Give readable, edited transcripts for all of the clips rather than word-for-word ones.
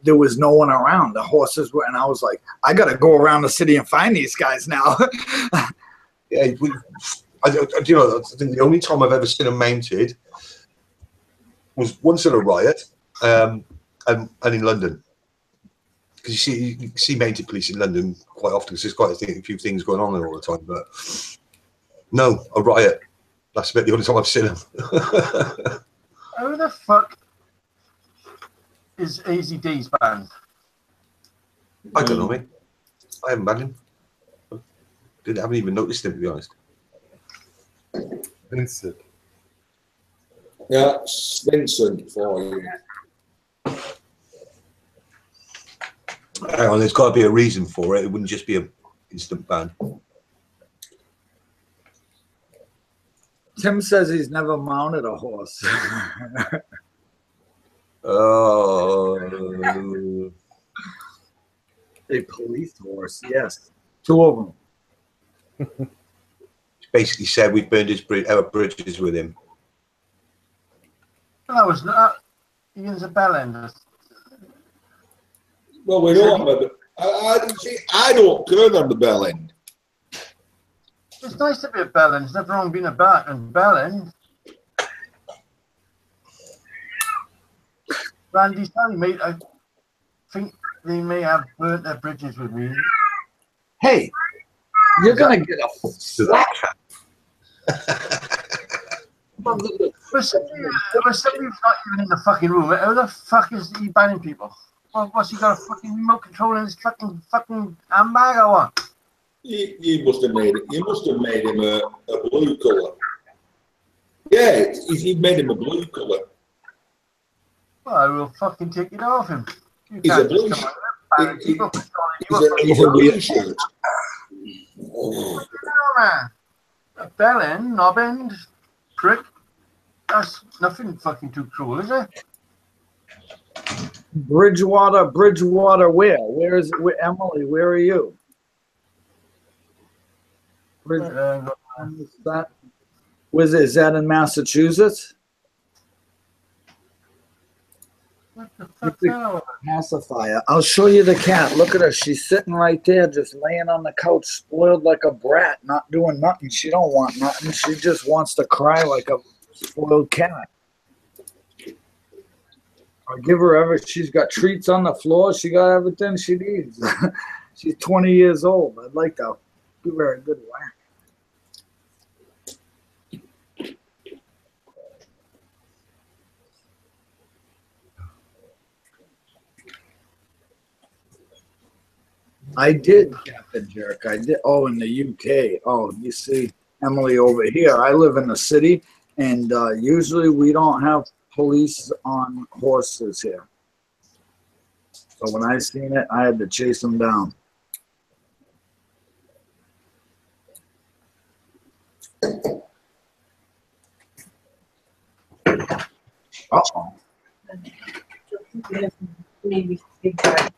there was no one around. The horses were, and I was like, I got to go around the city and find these guys now. Yeah, you know, I think the only time I've ever seen them mounted was once in a riot, and in London. Because you see mounted police in London quite often, because there's quite a few things going on there all the time. But no, a riot. That's about the only time I've seen them. Who the fuck is Easy D's band? I don't know, mate. I haven't banned him. I haven't even noticed him, to be honest. Vincent. Yeah, Vincent for you. Hang on, there's got to be a reason for it. It wouldn't just be an instant ban. Tim says he's never mounted a horse. Oh. A police horse, yes. 2 of them. Basically said we burned our bridges with him. That was not. He was a bellend. Well, we know I don't care on the bell end. It's nice to be a bellend. There's nothing wrong being a bellend. Randy's telling me, I think they may have burnt their bridges with me. Hey, you're going to get a slap. For somebody who's not even in the fucking room, how the fuck is he banning people? Well, what's he got a fucking remote control in his fucking handbag or what? You must have made it. You must have made him a blue colour. Yeah, he made him a blue colour. Well, I will fucking take it off him. He's a blue shirt. He's a blue shirt. Oh, man. A bell end, knob end, prick. That's nothing fucking too cruel, is it? Bridgewater, where? Where Emily, where are you? Is that in Massachusetts? What the fuck? Pacifier. I'll show you the cat. Look at her. She's sitting right there, just laying on the couch, spoiled like a brat, not doing nothing. She don't want nothing. She just wants to cry like a spoiled cat. I'll give her everything. She's got treats on the floor. She got everything she needs. She's 20 years old. I'd like to give her a good whack. I did, Captain Jerk. I did. Oh, in the UK. Oh, you see, Emily over here. I live in the city, and usually we don't have police on horses here. So when I seen it, I had to chase them down. Uh-oh. Maybe big guy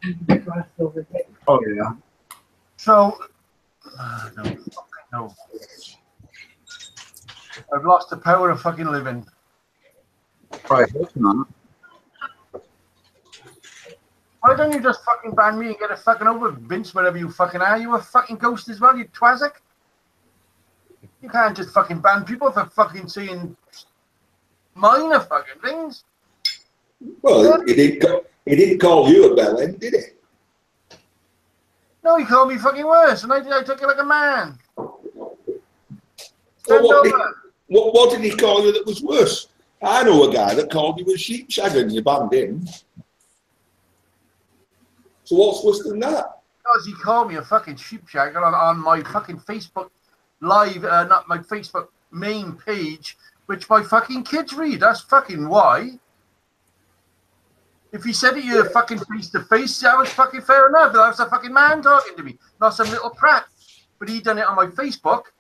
crossed over there. Oh, yeah. So, no. I've lost the power of fucking living. I hope not. Why don't you just fucking ban me and get a fucking over Vince, whatever you fucking are? You a fucking ghost as well, you twazzick? You can't just fucking ban people for fucking saying minor fucking things. Well, he didn't call you a bellend, did he? No, he called me fucking worse, and I took it like a man. Well, what did he call you that was worse? I know a guy that called you a sheepshagger and you banned him. So what's worse than that? Because he called me a fucking sheepshagger on my fucking Facebook live, not my Facebook main page, which my fucking kids read. That's fucking why. If he said it you fucking face to face, that was fucking fair enough. That was a fucking man talking to me, not some little prat. But he done it on my Facebook,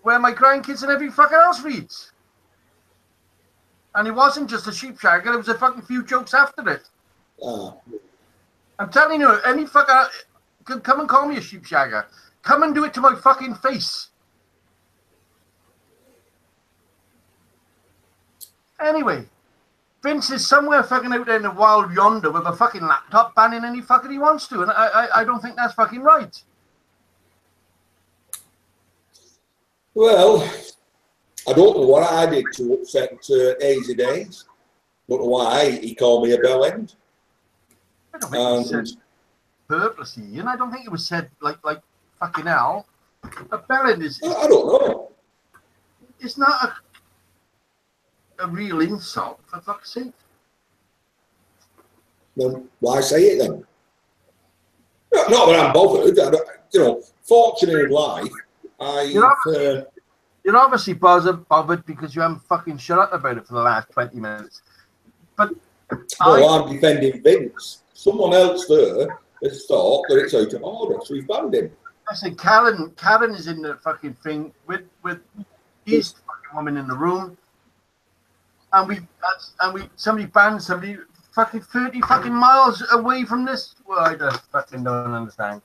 where my grandkids and every fucking else reads. And it wasn't just a sheepshagger, there was a fucking few jokes after it. I'm telling you, any fucker can come and call me a sheepshagger. Come and do it to my fucking face. Anyway, Vince is somewhere fucking out there in the wild yonder with a fucking laptop banning any fucking he wants to, and I don't think that's fucking right. Well, I don't know what I did to upset Easy Days. Don't know why he called me a bell end. I don't think it was said purposely, and I don't think it was said like fucking hell. A bell end is. I don't know. It's not a real insult, for fuck's sake. Then why say it then? Not that I'm bothered. You know, fortunate in life, You're obviously bothered because you haven't fucking shut up about it for the last 20 minutes. But I'm defending Vince. Someone else there has thought that it's out of order, so he's banned him. I said Karen is in the fucking thing with his fucking woman in the room, and somebody banned somebody fucking 30 fucking miles away from this. Well, I just fucking don't understand.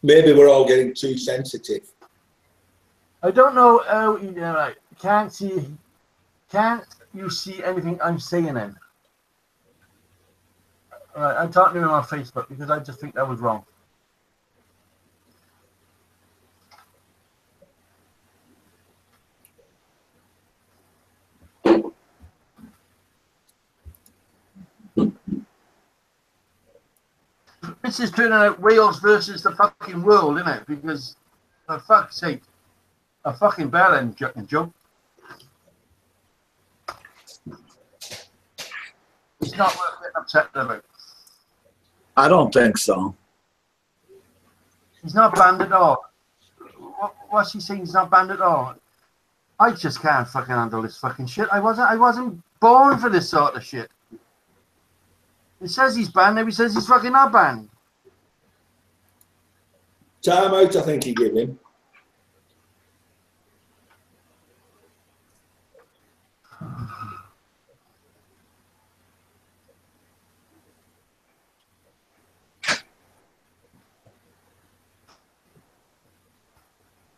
Maybe we're all getting too sensitive. I don't know how can't you see anything I'm saying then? Alright, I'm talking to him on Facebook because I just think that was wrong. This is turning out Wales versus the fucking world, isn't it? Because, for fuck's sake, a fucking bell end joke. It's not worth getting upset about. I don't think so. He's not banned at all. What's he saying? He's not banned at all. I just can't fucking handle this fucking shit. I wasn't born for this sort of shit. He says he's banned, now he says he's fucking not banned. Time out, I think he gave him.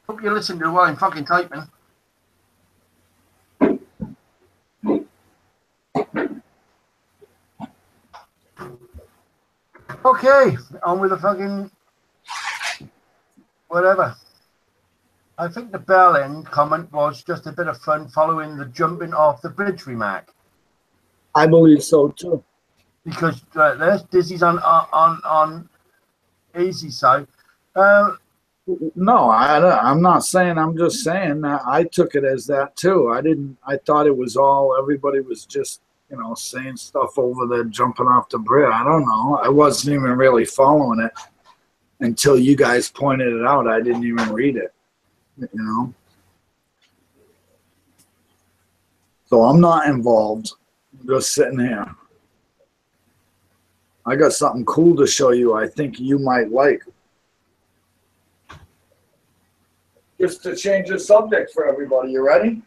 Hope you listen to while I'm fucking typing. Okay, on with the fucking whatever. I think the bell end comment was just a bit of fun following the jumping off the bridge remark. I believe so too. Because there's Dizzy's on Easy side. No, I'm not saying. I'm just saying that I took it as that too. I thought it was all. Everybody was just, you know, saying stuff over there, jumping off the bridge. I don't know. I wasn't even really following it until you guys pointed it out. I didn't even read it, you know. So I'm not involved. I'm just sitting here. I got something cool to show you. I think you might like. Just to change the subject for everybody. You ready?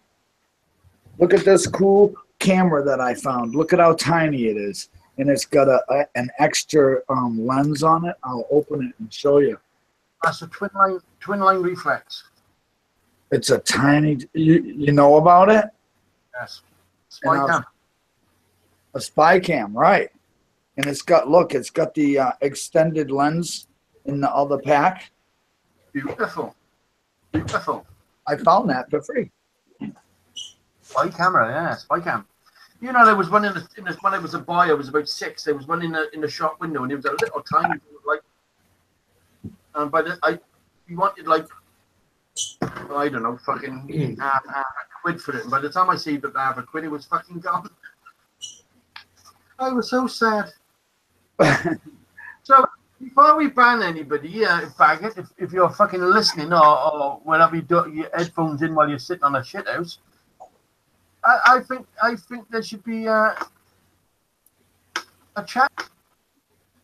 Look at this cool camera that I found. Look at how tiny it is. And it's got an extra lens on it. I'll open it and show you. That's a twin line reflex. It's a tiny, you know about it? Yes. Spy cam. A spy cam, right. And it's got, look, it's got the extended lens in the other pack. Beautiful. Beautiful. I found that for free. Spy camera, yeah, spy cam. You know, there was one in the when I was a boy, I was about 6. There was one in the shop window, and it was a little tiny, like, and he wanted like, I don't know, fucking half a quid for it. And by the time I saved up half a quid, it was fucking gone. I was so sad. So before we ban anybody, faggot, if you're fucking listening or whenever you do your headphones in while you're sitting on a shit house, I think there should be a chat.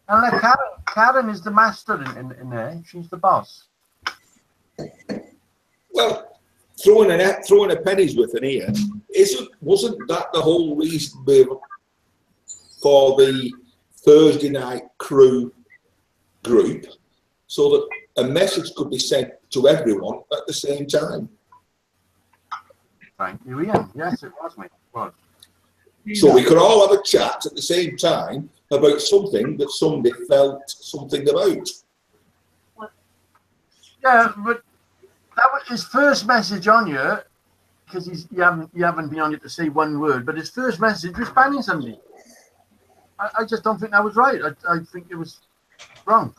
And like Karen is the master in there. She's the boss. Well, throwing a penny's worth in here wasn't that the whole reason for the Thursday night crew group, so that a message could be sent to everyone at the same time? Thank you, Ian. Yes, it was me. It was. So we could all have a chat at the same time about something that somebody felt something about. Yeah, but that was his first message on you, because you haven't been on it to say one word, but his first message was banning somebody. I just don't think that was right. I think it was wrong.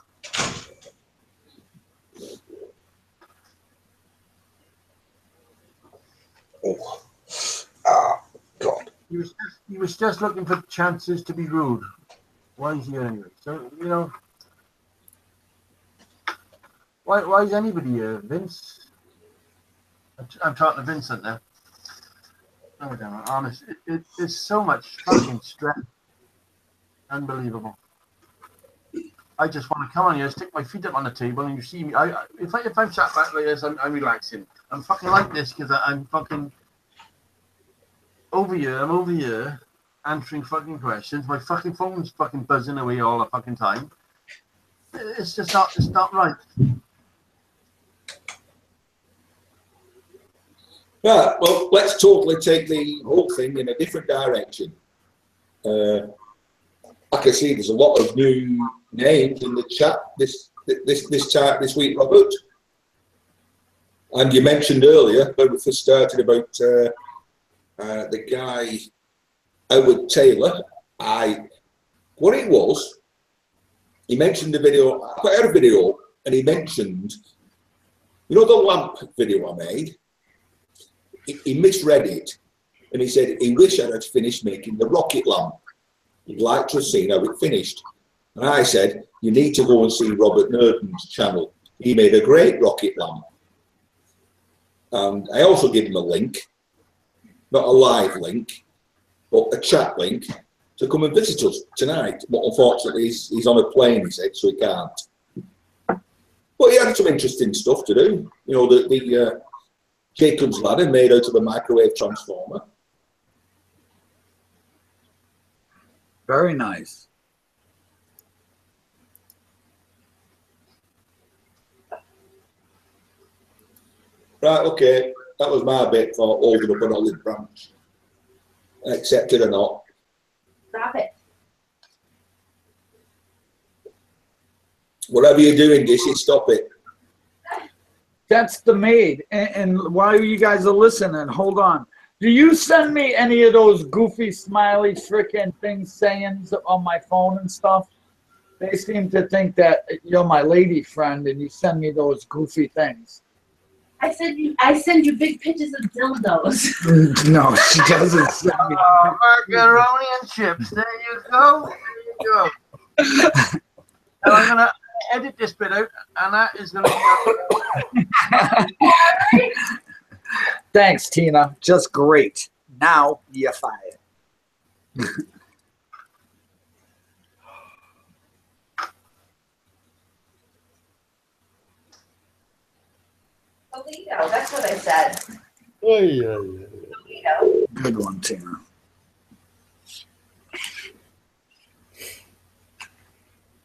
Oh. Ah, God. He was just looking for chances to be rude. Why is he here anyway? So, you know, why is anybody here? Vince? I'm talking to Vincent now. Oh, damn it, honest. There's so much fucking stress. Unbelievable. I just want to come on here, stick my feet up on the table, and you see me. If I'm sat back like this, I'm relaxing. I'm fucking like this because I'm fucking over here. I'm over here answering fucking questions. My fucking phone's fucking buzzing away all the fucking time. It's just not. It's not right. Right, well, let's totally take the whole thing in a different direction. I can see there's a lot of new names in the chat this week, Robert. And you mentioned earlier when we first started about the guy Howard Taylor. What it was, he mentioned the video. I put out a video, and he mentioned, you know, the lamp video I made. He misread it, and he said he wished I had finished making the rocket lamp. He'd like to have seen how it finished. And I said, you need to go and see Robert Nurden's channel. He made a great rocket lamp. And I also gave him a link, not a live link, but a chat link to come and visit us tonight. But unfortunately, he's on a plane, he said, so he can't. But he had some interesting stuff to do. You know, the Jacob's ladder made out of a microwave transformer. Very nice. Right, okay. That was my bit for holding up an olive branch. Accept it or not. Stop it. Whatever you're doing, Dissy, stop it. That's the maid. And while you guys are listening, hold on. Do you send me any of those goofy, smiley, frickin' things, sayings on my phone and stuff? They seem to think that you're my lady friend and you send me those goofy things. I send you big pictures of dildos. No, she doesn't send me. Macaroni and chips. There you go. There you go. And I'm gonna edit this bit out, and that is gonna be. Thanks, Tina. Just great. Now you're fired. Toledo, that's what I said. Oh, yeah. Toledo. Good one, Tina.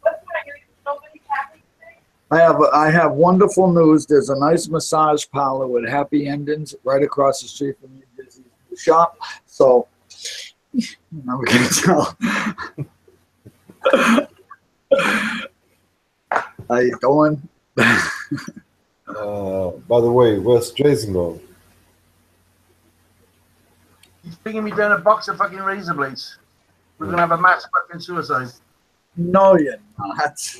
What's nobody's happy today? I have wonderful news. There's a nice massage parlor with happy endings right across the street from your busy shop. So now we can tell. How you doing? By the way, where's Jason going? He's bringing me down a box of fucking razor blades. We're gonna have a mass fucking suicide. No, you're not.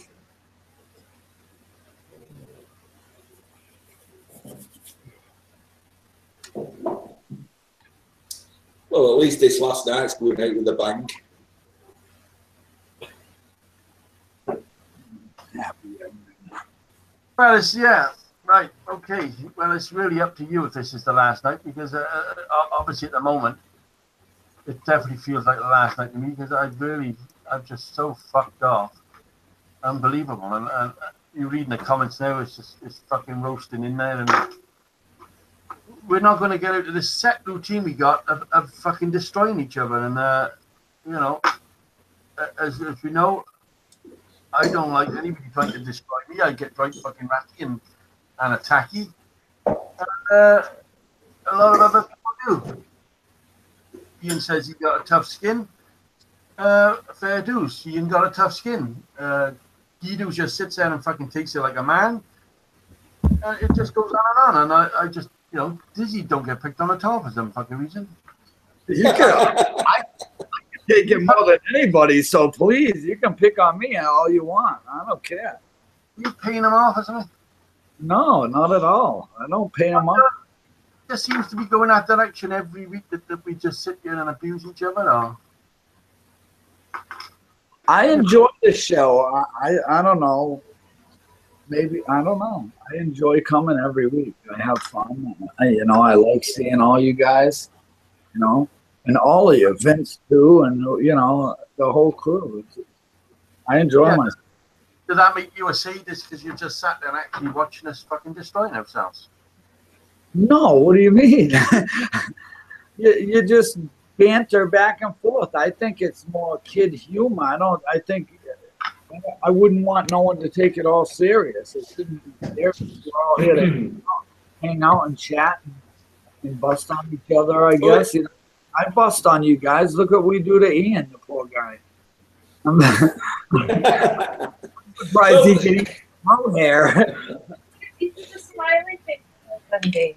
Well, at least this last night's going out with a bang. Happy ending. Well, it's right. Okay. Well, it's really up to you if this is the last night, because obviously at the moment it definitely feels like the last night to me, because I'm just so fucked off. Unbelievable. And you reading the comments now, it's fucking roasting in there, and we're not going to get out of this set routine we got of fucking destroying each other. And you know, as we know, I don't like anybody trying to destroy me. I get right fucking ratty and attacky. And a lot of other people do. Ian says he got a tough skin. Fair dues. Ian got a tough skin. Guido just sits there and fucking takes it like a man. It just goes on. And I just, you know, Dizzy don't get picked on at all for some fucking reason. You can, I can take it more than anybody, so please, you can pick on me all you want. I don't care. You paying him off or something? No, not at all. I don't pay him off. It just seems to be going that direction every week that we just sit here and abuse each other. Or... I enjoy the show. I don't know. Maybe, I don't know. I enjoy coming every week. I have fun. You know, I like seeing all you guys, you know, and all of you, Vince too, and, you know, the whole crew. I enjoy myself. Does that make you a sadist because you just sat there and actually watching us fucking destroying ourselves? No, what do you mean? you just banter back and forth. I think it's more kid humor. I think I wouldn't want no one to take it all serious. It shouldn't be serious. We're all here to hang out and chat and bust on each other, I guess. You know, I bust on you guys. Look what we do to Ian, the poor guy. I'm surprised he can eat my hair. It's a smiley picture one day.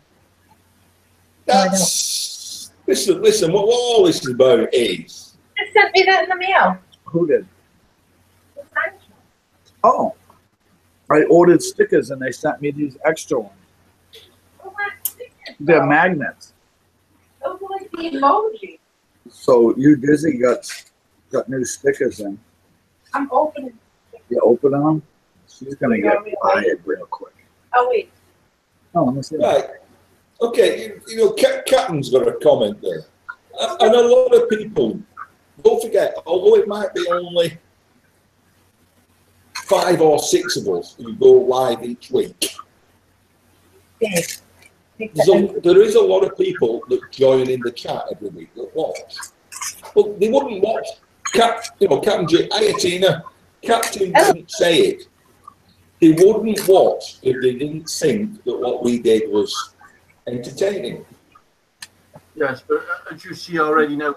That's listen. What all this is about is. They sent me that in the mail. Who did? Oh, I ordered stickers and they sent me these extra ones. Oh, what stickers? They're magnets. Those are like the emoji. So you Dizzy got new stickers in. I'm opening. You open them. She's gonna get fired real quick. Oh wait. Oh, let me see. Right. Okay, you know, Captain's got a comment there. And a lot of people, don't forget, although it might be only 5 or 6 of us who go live each week, Yes. there is a lot of people that join in the chat every week that watch. But they wouldn't watch, Captain J. Ayatina, Captain didn't say it. They wouldn't watch if they didn't think that what we did was entertaining. Yes, but as you see already now,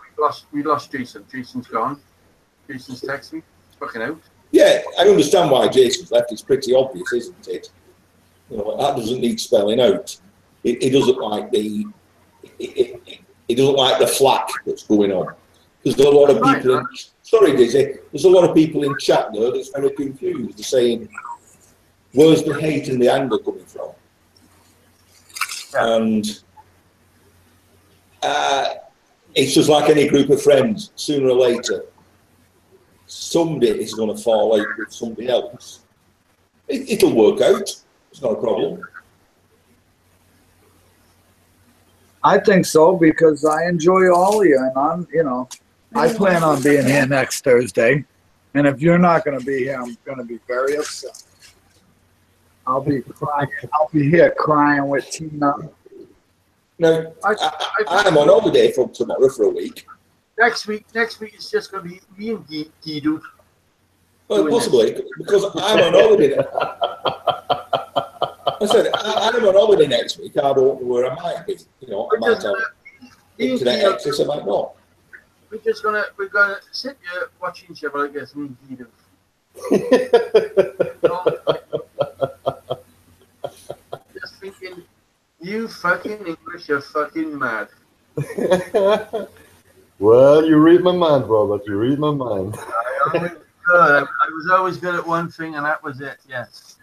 we lost Jason. Jason's gone. Jason's texting me. He's fucking out. Yeah, I understand why Jason's left. It's pretty obvious, isn't it? You know, that doesn't need spelling out. It doesn't like the it doesn't like the flack that's going on. There's a lot of people in, sorry Dizzy, there's a lot of people in chat there that's very confused. They're saying, where's the hate and the anger coming from? Yeah. And it's just like any group of friends. Sooner or later, somebody is going to fall out with somebody else. It'll work out. It's not a problem. I think so because I enjoy all of you, and I'm, you know, I plan on being here next Thursday, and if you're not going to be here, I'm going to be very upset. I'll be crying. I'll be here crying with Tina. No, I'm on holiday from tomorrow for a week. Next week is just going to be me and Guido. Well, possibly, because I'm on holiday. I said, I'm on holiday next week. I don't know where I might be. You know, I might have internet access, I might not. We're gonna sit here watching each other, I guess, me and Guido. Just thinking, you fucking English, you're fucking mad. Well, you read my mind, Robert. You read my mind. I was always good at one thing, and that was it. Yes.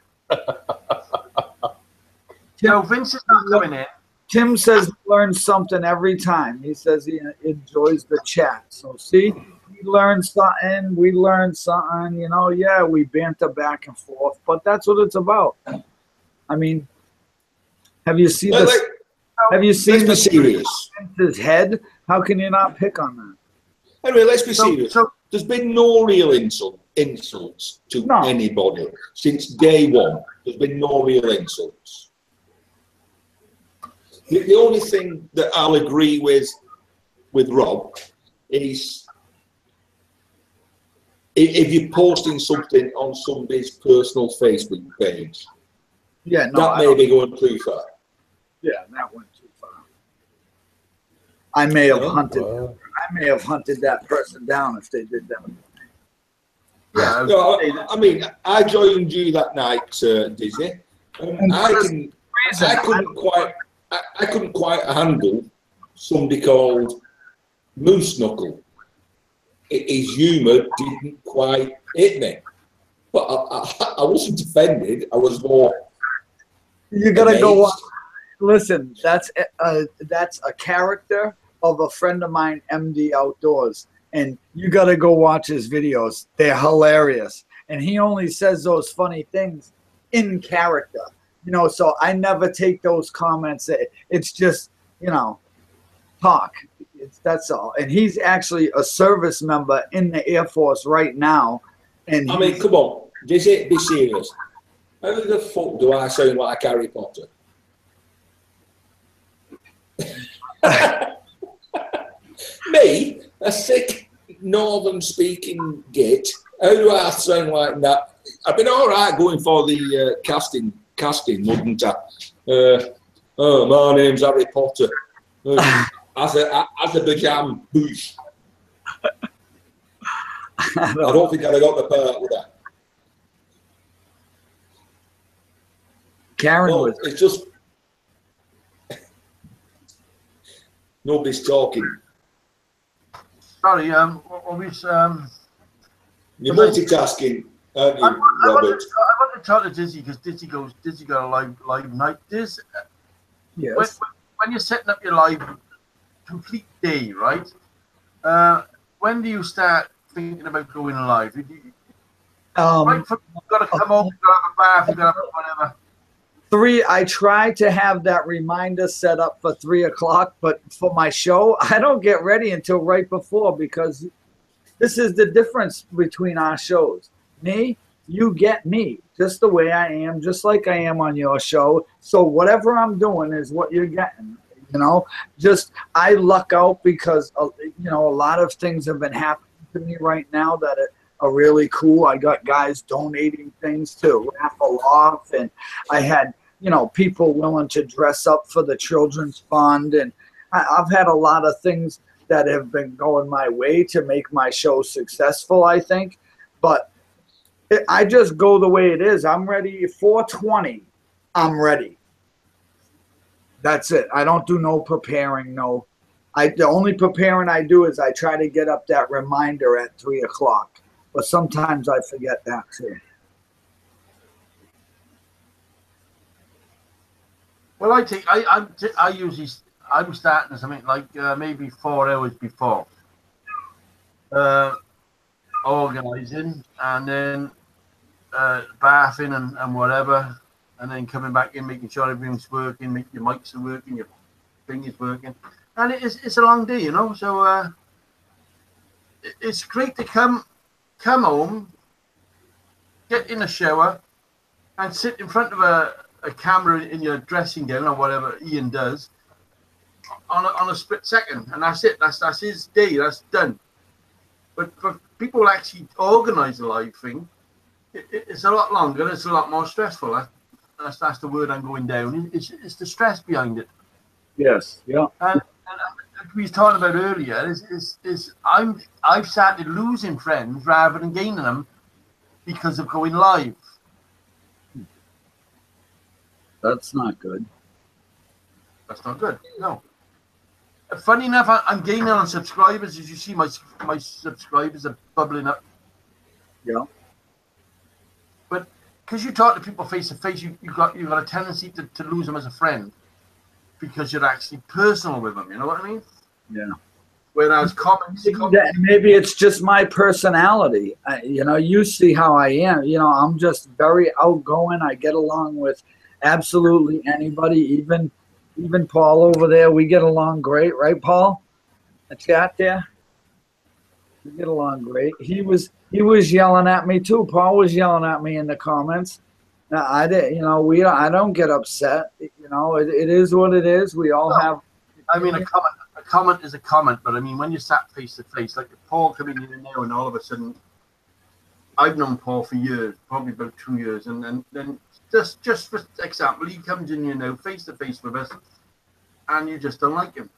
So Vince is not coming in. Tim says he learns something every time. He says he enjoys the chat. So see, he learns something, we learn something, you know, yeah, we banter back and forth, but that's what it's about. I mean, have you seen this? Have you seen the serious? His head? How can you not pick on that? Anyway, let's be serious. So, there's been no real insults to anybody since day one. There's been no real insults. The only thing that I'll agree with Rob is if you're posting something on somebody's personal Facebook page, yeah, no, that may be going too far. Yeah, that went too far. I may have Oh, hunted. Wow. I may have hunted that person down if they did that. Yeah, I was No, gonna say that. I mean, I joined you that night, Dizzy. And I for can, reason, I couldn't quite handle somebody called Moose Knuckle. His humour didn't quite hit me, but I wasn't offended. I was more You gotta amazed. go. Listen, that's a character of a friend of mine, MD Outdoors, and you gotta go watch his videos. They're hilarious, and he only says those funny things in character. You know, so I never take those comments. It's just, you know, talk. That's all. And he's actually a service member in the Air Force right now. And I mean, come on, Dizzy, be serious. How the fuck do I sound like Harry Potter? Me, a thick northern-speaking git. How do I sound like that? I've been all right going for the casting, wouldn't I? Oh, my name's Harry Potter. Azerbaijan Bush. I don't think I'd have got the part, would I? Karen Well, was. it's just nobody's talking. Sorry, what was You're multitasking, aren't you, I Robert? want to talk to Dizzy because Dizzy got a live night. Diz, Yes. when you're setting up your live complete day, right? When do you start thinking about going live? Right, you've got to come home, you've got to have a bath, you've got to have whatever. 3, I try to have that reminder set up for 3 o'clock, but for my show, I don't get ready until right before, because this is the difference between our shows. Me, you get me just the way I am, just like I am on your show. So whatever I'm doing is what you're getting. You know, just I luck out because, you know, a lot of things have been happening to me right now that are really cool. I got guys donating things to raffle off, and I had, you know, people willing to dress up for the children's fund, and I've had a lot of things that have been going my way to make my show successful, I think. But I just go the way it is. I'm ready. 4:20, I'm ready. That's it. I don't do no preparing. No, the only preparing I do is I try to get up that reminder at 3 o'clock. But sometimes I forget that too. Well, I'm starting something like maybe 4 hours before organising, and then bathing and whatever, and then coming back in, making sure everything's working, make your mics are working, your thing is working, and it's a long day, you know. So it's great to come home, get in a shower, and sit in front of a camera in your dressing gown or whatever Ian does on a split second, and that's it. That's his day. That's done. But for people who actually organise a live thing, it's a lot longer. It's a lot more stressful. That's the word I'm going down. It's the stress behind it. Yes. Yeah. And we was talking about earlier is I've started losing friends rather than gaining them because of going live. That's not good. That's not good. No. Funny enough, I'm gaining on subscribers. As you see, my subscribers are bubbling up. Yeah. But because you talk to people face to face, you got a tendency to lose them as a friend because you're actually personal with them. You know what I mean? Yeah. Whereas comments, maybe it's just my personality. You know, you see how I am. You know, I'm just very outgoing. I get along with absolutely anybody, even Paul over there. We get along great, right, Paul? The chat there. We get along great. He was yelling at me too. Paul was yelling at me in the comments. Now, I did, you know, I don't get upset. You know, it is what it is. We all have. I mean, a comment is a comment, but I mean, when you sat face to face, like Paul coming in now, and all of a sudden, I've known Paul for years, probably about 2 years, and then just for example, he comes in, you know, face to face with us, and you just don't like him.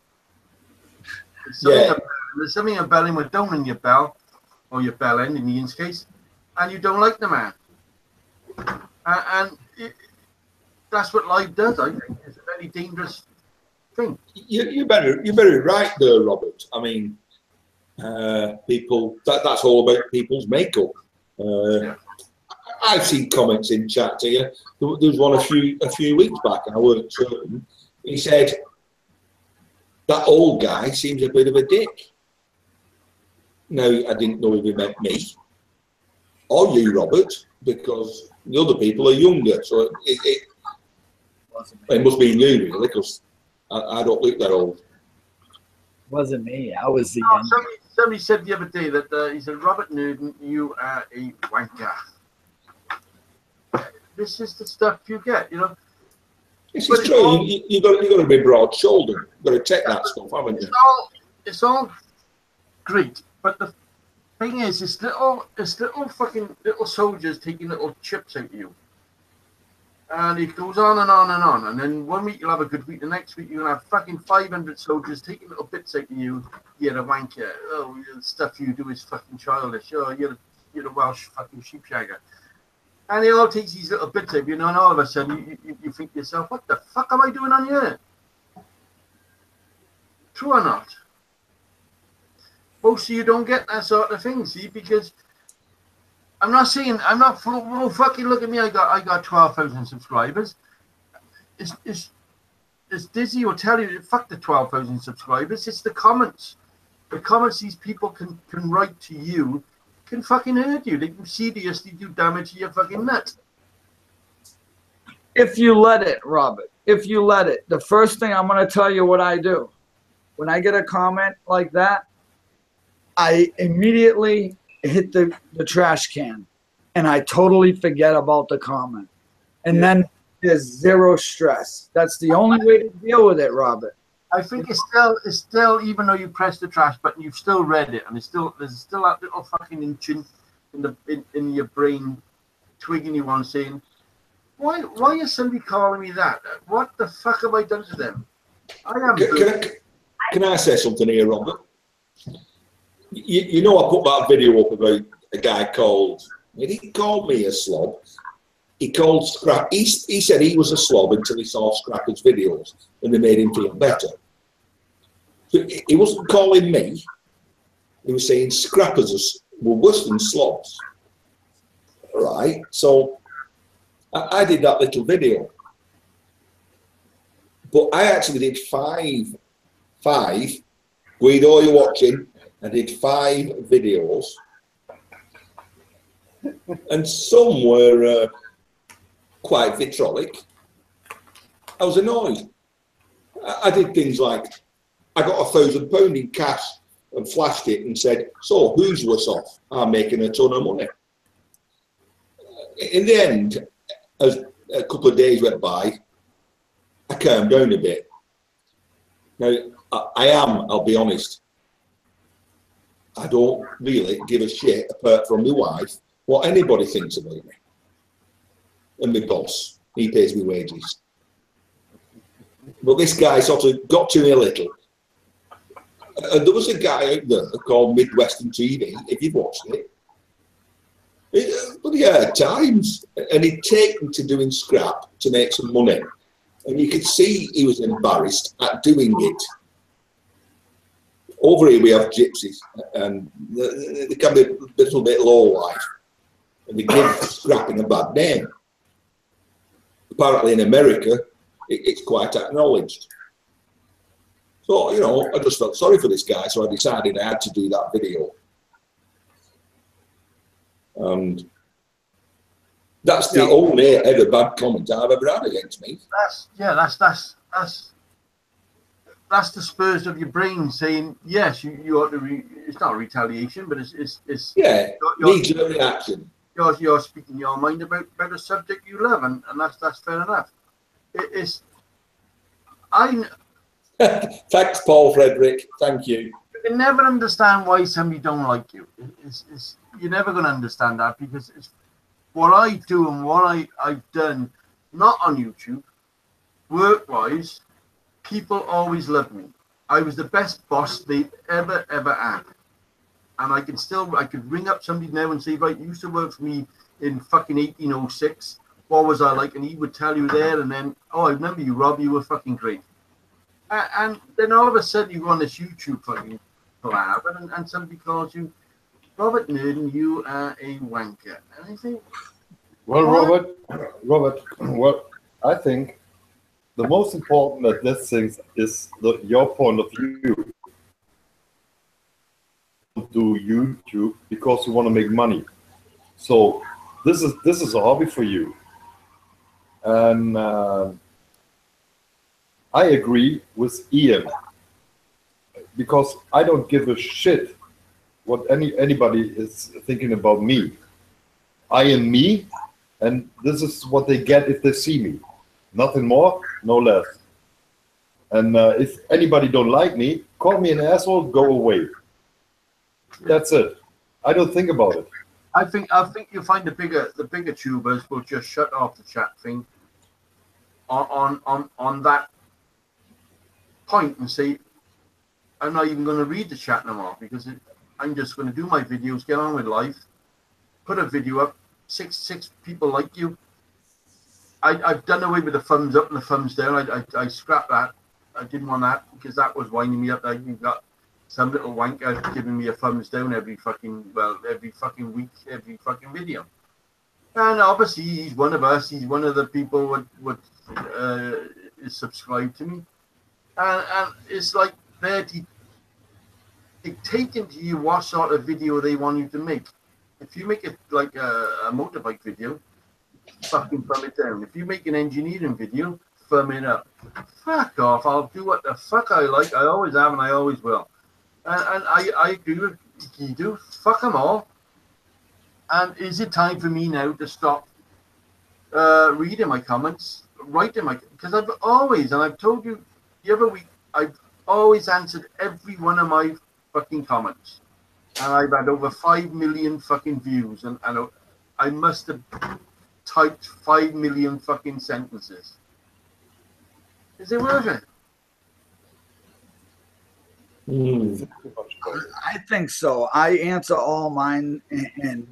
There's something about him with down in your bell, or your bell end in Ian's case, and you don't like the man. That's what life does, I think. It's a very dangerous thing. You're very right there, Robert. I mean, people, that's all about people's makeup. I've seen comments in chat here. There was one a few weeks back, and I weren't certain. He said, that old guy seems a bit of a dick. Now, I didn't know if he meant me or you, Robert, because the other people are younger. So it must be you, really, because I don't look that old. Wasn't me. I was the young. Somebody said the other day that he said, Robert Nurden, you are a wanker. This is the stuff you get, you know. This is true. You got to be broad-shouldered. You've got to take that stuff, haven't you? It's all great, but the thing is, it's little fucking little soldiers taking little chips out of you, and it goes on and on and on. And then 1 week you'll have a good week, the next week you'll have fucking 500 soldiers taking little bits out of you. You're a wanker. Oh, the stuff you do is fucking childish. Oh, you're a Welsh fucking sheepshagger. And he all takes these little bits of you know, and all of a sudden you think to yourself, what the fuck am I doing on here? True or not? Most of you don't get that sort of thing, see, because I'm not fucking look at me, I got 12,000 subscribers. It's Dizzy will tell you, fuck the 12,000 subscribers, it's the comments. The comments these people can write to you can fucking hurt you. They can seriously do damage to your fucking nut. If you let it, Robert, if you let it, the first thing I'm going to tell you what I do. When I get a comment like that, I immediately hit the trash can and I totally forget about the comment. And then there's zero stress. That's the only way to deal with it, Robert. I think it's still, even though you press the trash button, you've still read it, and there's still that little fucking inching in your brain, twigging you on, saying, why is somebody calling me that? What the fuck have I done to them? Can I say something here, Robert? You know, I put that video up about a guy called. He didn't call me a slob. He called Scrap. He said he was a slob until he saw Scrapper's videos, and they made him feel better. So he wasn't calling me. He was saying Scrappers were worse than slobs. All right. So I did that little video, but I actually did five. Guido, you're watching. I did 5 videos, and some were quite vitriolic. I was annoyed. I did things like, I got £1,000 in cash and flashed it and said, so who's worse off? I'm making a ton of money. In the end, as a couple of days went by, I calmed down a bit. Now, I'll be honest, I don't really give a shit, apart from my wife, what anybody thinks about me. And my boss, he pays me wages. But this guy sort of got to me a little. And there was a guy out there called Midwestern TV, if you've watched it. But he had times, and he'd taken to doing scrap to make some money. And you could see he was embarrassed at doing it. Over here we have gypsies, and they can be a little bit low life, and they give scrapping a bad name. Apparently in America, it's quite acknowledged. So, you know, I just felt sorry for this guy, so I decided I had to do that video. And that's the only ever bad comment I've ever had against me. That's the spurs of your brain saying, yes, you ought to. It's not a retaliation, but it's knee-jerk reaction. You're speaking your mind about a subject you love, and that's fair enough. Thanks, Paul Frederick. Thank you. You can never understand why somebody don't like you. You're never going to understand that, because it's what I do and what I've done, not on YouTube, work-wise. People always love me. I was the best boss they ever had. And I could ring up somebody now and say, right, you used to work for me in fucking 1806. What was I like? And he would tell you there, and then, oh, I remember you, Rob, you were fucking great. And then all of a sudden you go on this YouTube fucking palaver, and somebody calls you, Robert Nurden, you are a wanker. And I think, Well, what? Robert, well, I think the most important at this thing is your point of view. Do YouTube because you want to make money. So this is a hobby for you, and I agree with Ian because I don't give a shit what anybody is thinking about me. I am me, and this is what they get if they see me. Nothing more, no less. And if anybody don't like me, call me an asshole, go away. That's it. I don't think about it. I think you'll find the bigger tubers will just shut off the chat thing on that point and say, I'm not even going to read the chat no more because I'm just going to do my videos, get on with life, put a video up, six people like you. I've done away with the thumbs up and the thumbs down. I scrapped that. I didn't want that because that was winding me up. You've got some little wanker giving me a thumbs down every fucking week, every fucking video. And obviously he's one of us. He's one of the people would is subscribed to me. And it's like they're dictating to you what sort of video they want you to make. If you make it like a motorbike video, fucking thumb it down. If you make an engineering video, thumb it up. Fuck off. I'll do what the fuck I like. I always have and I always will. And I agree with you do. Fuck them all. And is it time for me now to stop reading my comments, writing my... Because I've always, and I've told you the other week, I've always answered every one of my fucking comments. And I've had over 5 million fucking views. And I must have typed 5 million fucking sentences. Is it worth it? I think so. I answer all mine, and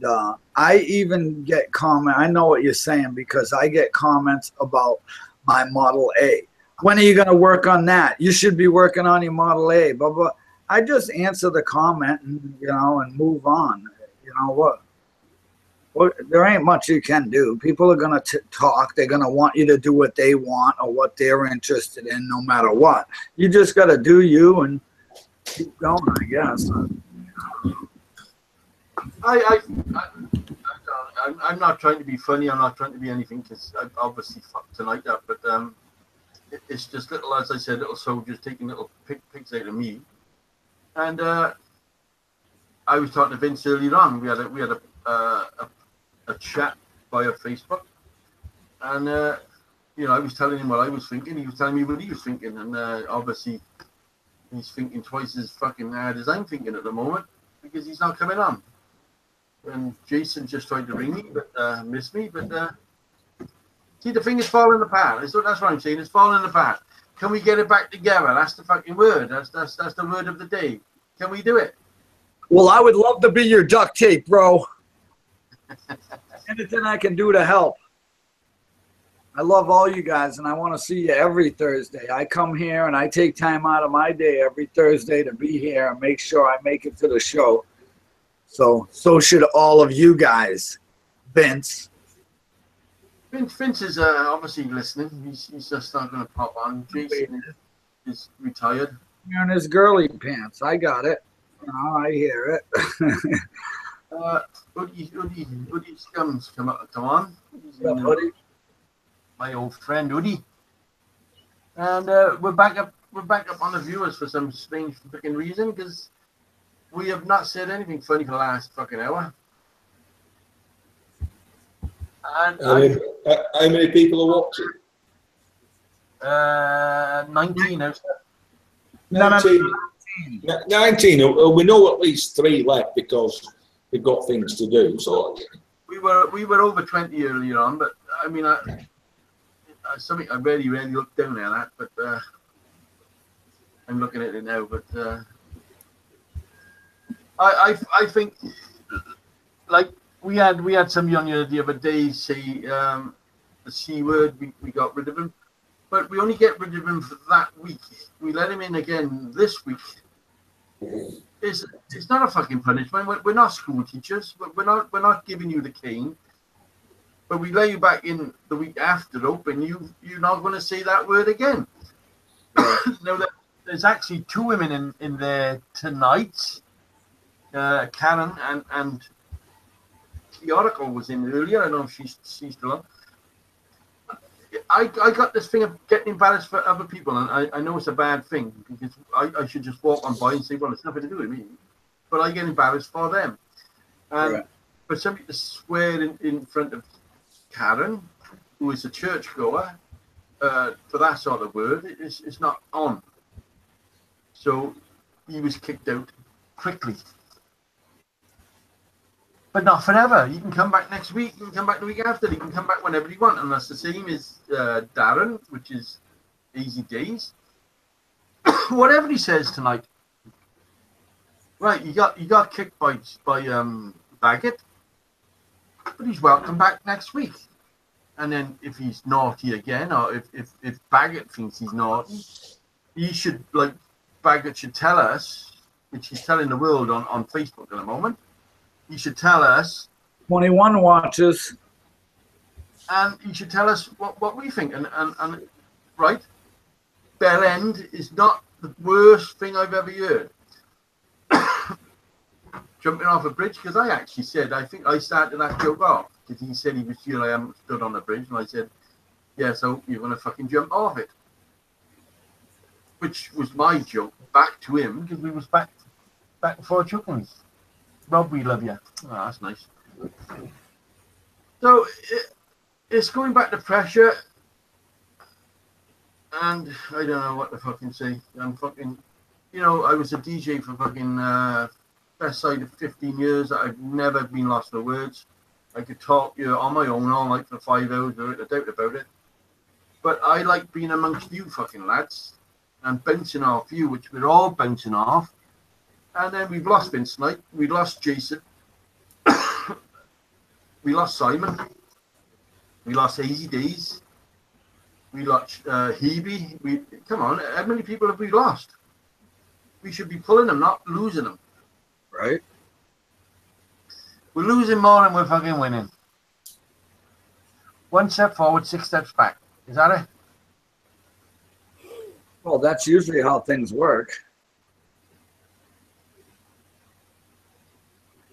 I even get comment. I know what you're saying because I get comments about my Model A. When are you going to work on that? You should be working on your Model A. But I just answer the comment and and move on. You know what? Well, there ain't much you can do. People are going to talk. They're going to want you to do what they want or what they're interested in, no matter what. You just got to do you and keep going, I guess. I'm not trying to be funny. I'm not trying to be anything because I obviously fucked tonight up. But it's just little, as I said, little soldiers taking little pics out of me. And I was talking to Vince earlier on. We had a chat via Facebook, and I was telling him what I was thinking. He was telling me what he was thinking, and obviously he's thinking twice as fucking hard as I'm thinking at the moment because he's not coming on. And Jason just tried to ring me, but missed me. But see, the thing is falling apart. That's what I'm saying. It's falling apart. Can we get it back together? That's the fucking word. That's the word of the day. Can we do it? Well, I would love to be your duct tape, bro. Anything I can do to help. I love all you guys, and I want to see you every Thursday. I come here, and I take time out of my day every Thursday to be here and make sure I make it to the show. So should all of you guys. Vince. Vince is obviously listening. He's just not going to pop on. Jason is retired. Wearing his girly pants. I got it. Oh, I hear it. Hoodie Scums, come on. Hoodie. My old friend Hoodie. And we're back up on the viewers for some strange fucking reason because we have not said anything funny for the last fucking hour. And how many people are watching? 19 now. 19. We know at least 3 left because we've got things to do. So we were over 20 earlier on, but I mean, something I really looked down at that. But I'm looking at it now, but I think like we had somebody on here the other day say the C word. We got rid of him, but we only get rid of him for that week. We let him in again this week. It's not a fucking punishment. We're not school teachers. We're not giving you the cane. But we let you back in the week after, and you're not going to say that word again. No, there's actually 2 women in there tonight. Karen and the article was in earlier. I don't know if she's still on. I got this thing of getting embarrassed for other people, and I know it's a bad thing because I should just walk on by and say, well, it's nothing to do with me. But I get embarrassed for them. And Right. for somebody to swear in front of Karen, who is a churchgoer, for that sort of word, it's not on. So he was kicked out quickly. But not forever. You can come back next week. You can come back the week after. You can come back whenever you want. And that's the same as Darren, which is easy days. Whatever he says tonight. Right, you got kicked by Baggett. But he's welcome back next week. And then if he's naughty again, or if Baggett thinks he's naughty, he should, like, Baggett should tell us, which he's telling the world on Facebook at the moment. He should tell us. 21 watches. And he should tell us what we think. And right, Bell End is not the worst thing I've ever heard. Jumping off a bridge, because I actually said, I think I started that joke off, because he said he was sure I hadn't stood on the bridge, and I said, yeah, so you're going to fucking jump off it. Which was my joke back to him, because we was back before Chuckles. Rob, we love you. Oh, that's nice. So it's going back to pressure, and I don't know what to fucking say. I'm fucking, I was a DJ for fucking best side of 15 years. I've never been lost for words. I could talk on my own all night for 5 hours, without a doubt about it. But I like being amongst you fucking lads and bouncing off you, which we're all bouncing off. And then we've lost Vince Knight, we lost Jason, we lost Simon, we lost Easy Days, we lost Hebe. Come on, how many people have we lost? We should be pulling them, not losing them. Right. We're losing more than we're fucking winning. 1 step forward, 6 steps back. Is that it? Well, that's usually how things work.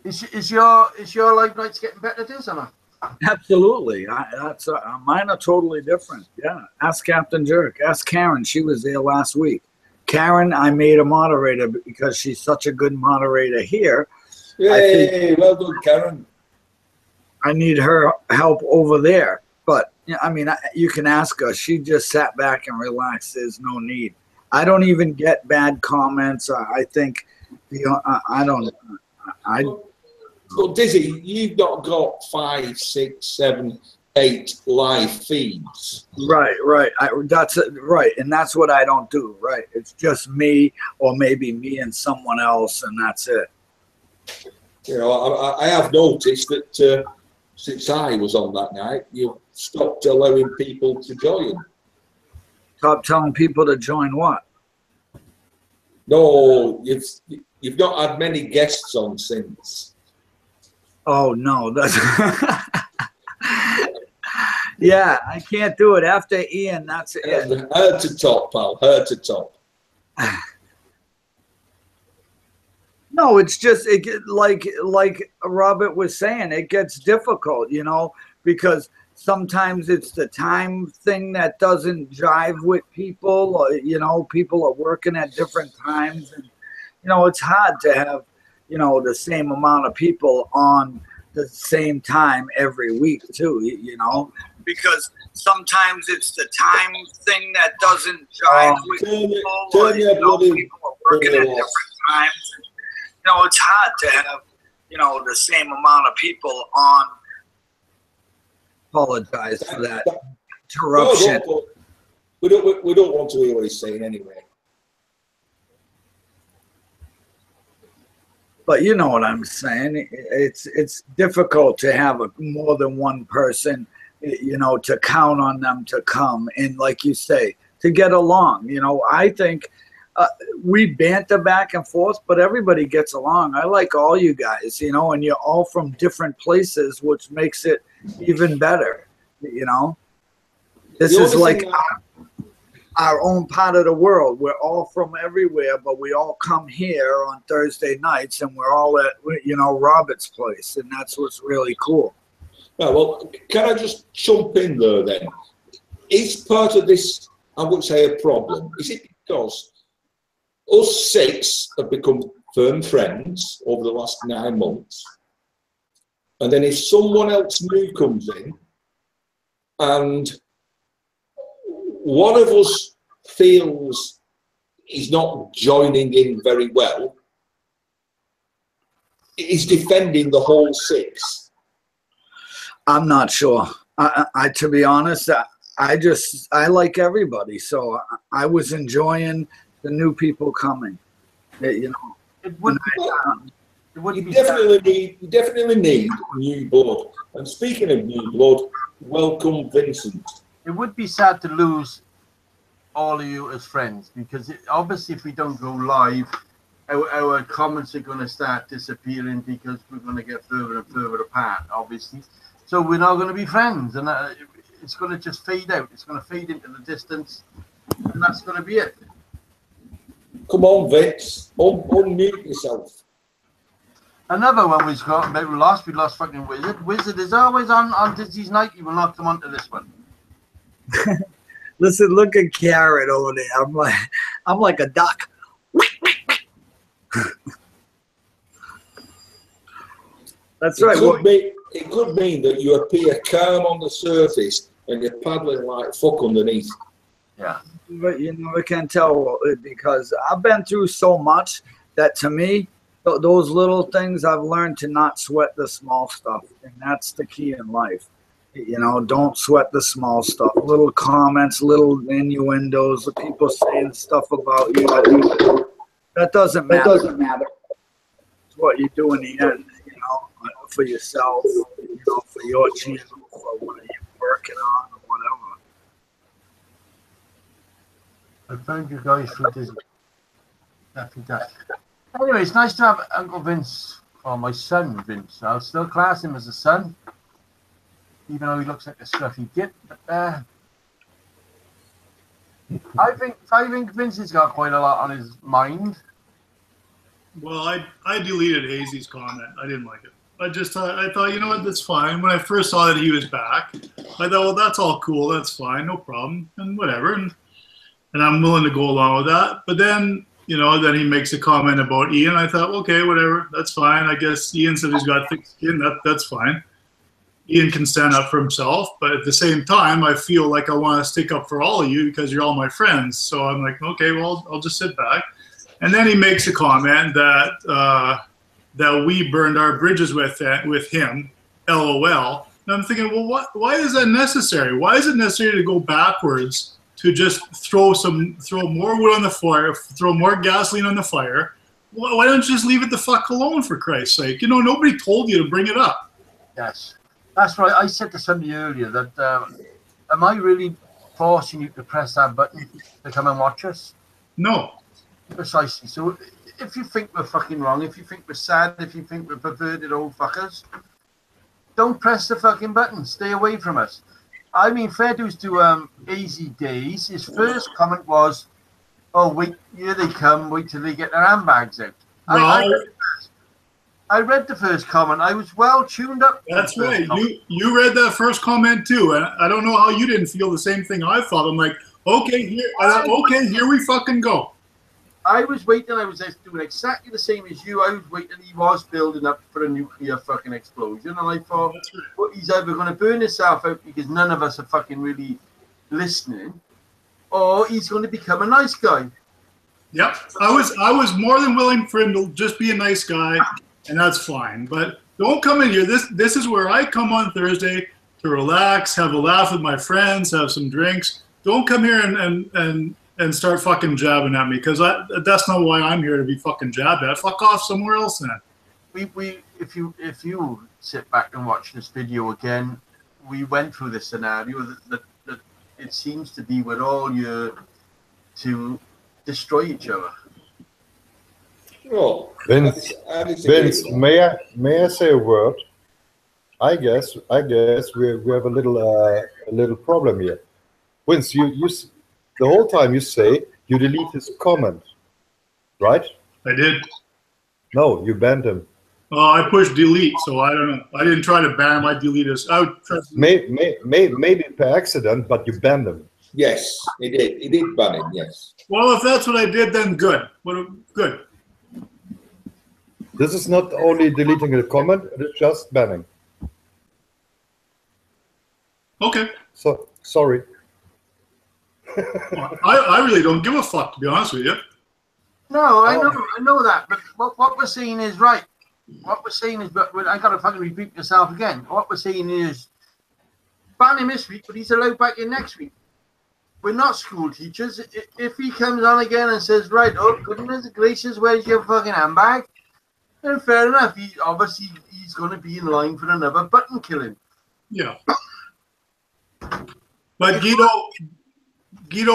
Is your live nights getting better, Diz, or not? Absolutely. Mine are totally different. Yeah. Ask Captain Jerk. Ask Karen. She was there last week. Karen, I made a moderator because she's such a good moderator here. Yay, well done, Karen. I need her help over there. But, I mean, you can ask her. She just sat back and relaxed. There's no need. I don't even get bad comments. I think, I don't. Well, Dizzy, you've not got 5, 6, 7, 8 live feeds. Right. That's it, right, and that's what I don't do. Right, it's just me, or maybe me and someone else, and that's it. I have noticed that since I was on that night, you've stopped allowing people to join. Stop telling people to join what? No, you've not had many guests on since. Oh no, that's yeah. I can't do it after Ian. That's it. Her to top, pal. Her to top. No, it's just like Robert was saying, it gets difficult, because sometimes it's the time thing that doesn't jive with people. Or, people are working at different times, and it's hard to have the same amount of people on the same time every week too, because sometimes it's the time thing that doesn't jive with people. Turn your bloody people are working at different times. It's hard to have, the same amount of people on. Apologize for that interruption. No, we don't want to hear what he's saying anyway. But you know what I'm saying. It's difficult to have more than one person, you know, to count on them to come and, like you say, to get along. You know, I think we banter back and forth, but everybody gets along. I like all you guys, you know, and you're all from different places, which makes it even better. You know, this is like our own part of the world. We're all from everywhere, but we all come here on Thursday nights, and we're all at, you know, Robert's place, and that's what's really cool. Well, can I just jump in there then? Is part of this, I would say, a problem? Is it because us six have become firm friends over the last 9 months, and then if someone else new comes in, and one of us feels he's not joining in very well, he's defending the whole six? I'm not sure. I to be honest, I like everybody, so I was enjoying the new people coming. You know, It would You be definitely need new blood. And speaking of new blood, welcome Vincent. it would be sad to lose all of you as friends, because obviously if we don't go live, our comments are going to start disappearing because we're going to get further and further apart, obviously. So we're not going to be friends, and it's going to just fade out. It's going to fade into the distance, and that's going to be it. Come on, Vince, unmute yourself. Another one we've got about we lost fucking Wizard. Wizard is always on Disney's night. He will not come onto this one. listen, look at Carrot over there. I'm like a duck. That's right. It could mean that you appear calm on the surface and you're paddling like fuck underneath. Yeah. But you never can tell, because I've been through so much that, to me, those little things, I've learned to not sweat the small stuff, and that's the key in life. You know, don't sweat the small stuff. Little comments, little innuendos, the people saying stuff about you. That doesn't matter. It doesn't matter. It's what you do in the end, you know, for yourself, you know, for your channel, for what you're working on, or whatever. I found you guys through Disney. Anyway, it's nice to have Uncle Vince, or my son Vince. I'll still class him as a son, even though he looks like a scruffy git. But I think Vince has got quite a lot on his mind. Well, I deleted Hazy's comment. I didn't like it. I thought, you know what, that's fine. When I first saw that he was back, I thought, well, that's all cool. That's fine, no problem, and whatever. And I'm willing to go along with that. But then, you know, then he makes a comment about Ian. I thought, okay, whatever, that's fine. I guess Ian said he's got thick skin. That's fine. Ian can stand up for himself. But at the same time, I feel like I want to stick up for all of you because you're all my friends. So I'm like, okay, well, I'll just sit back. And then he makes a comment that that we burned our bridges with him, LOL. And I'm thinking, well, why is that necessary? Why is it necessary to go backwards to just throw more wood on the fire, throw more gasoline on the fire? Why don't you just leave it the fuck alone, for Christ's sake? You know, nobody told you to bring it up. Yes, that's right. I said to somebody earlier that, am I really forcing you to press that button to come and watch us? No. Precisely. So if you think we're fucking wrong, if you think we're sad, if you think we're perverted old fuckers, don't press the fucking button. Stay away from us. I mean, fair dues to Easy Days. His first comment was, "Oh, wait, here they come. Wait till they get their handbags out." No. I read the first comment. I was well tuned up. That's right. You read that first comment too, and I don't know how you didn't feel the same thing I thought. I'm like, okay, here we fucking go. I was waiting. I was doing exactly the same as you. I was waiting. He was building up for a nuclear fucking explosion, and I thought, well, he's either going to burn himself out because none of us are fucking really listening, or he's going to become a nice guy. Yep, I was more than willing for him to just be a nice guy, and that's fine. But don't come in here. This is where I come on Thursday to relax, have a laugh with my friends, have some drinks. Don't come here and start fucking jabbing at me, because that's not why I'm here to be fucking jabbed at. Fuck off somewhere else then. if you sit back and watch this video again, we went through this scenario that it seems to be we're all here to destroy each other. Oh, Vince, I disagree Vince, with that. may I say a word? I guess we have a little problem here. Vince, the whole time you say you delete his comment, right? I did. No, you banned him. Oh, I pushed delete, so I don't know. I didn't try to ban him. I deleted us. Maybe per accident, but you banned him. Yes, he did. He did ban him, yes. Well, if that's what I did, then good. Good. This is not only deleting a comment; it's just banning. Okay. So sorry. I really don't give a fuck, to be honest with you. No, I know that, but what we're saying is right. What we're saying is, but I gotta fucking repeat myself again. What we're saying is, ban him this week, but he's allowed back in next week. We're not school teachers. If he comes on again and says, right, oh goodness gracious, where's your fucking handbag? Then fair enough. He's going to be in line for another button killing. Yeah. But Guido,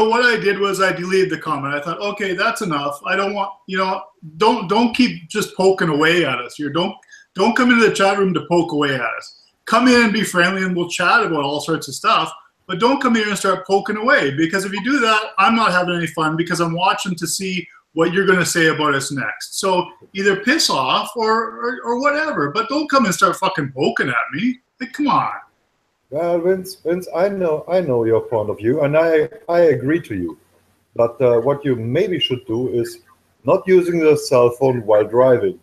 what I did was I deleted the comment. I thought, okay, that's enough. I don't want, don't keep just poking away at us. Don't come into the chat room to poke away at us. Come in and be friendly, and we'll chat about all sorts of stuff. But don't come here and start poking away, because if you do that, I'm not having any fun, because I'm watching to see what you're going to say about us next. So either piss off or whatever, but don't come and start fucking poking at me. Like, come on. Well, Vince, I know your point of view, and I agree to you. But what you maybe should do is not using the cell phone while driving.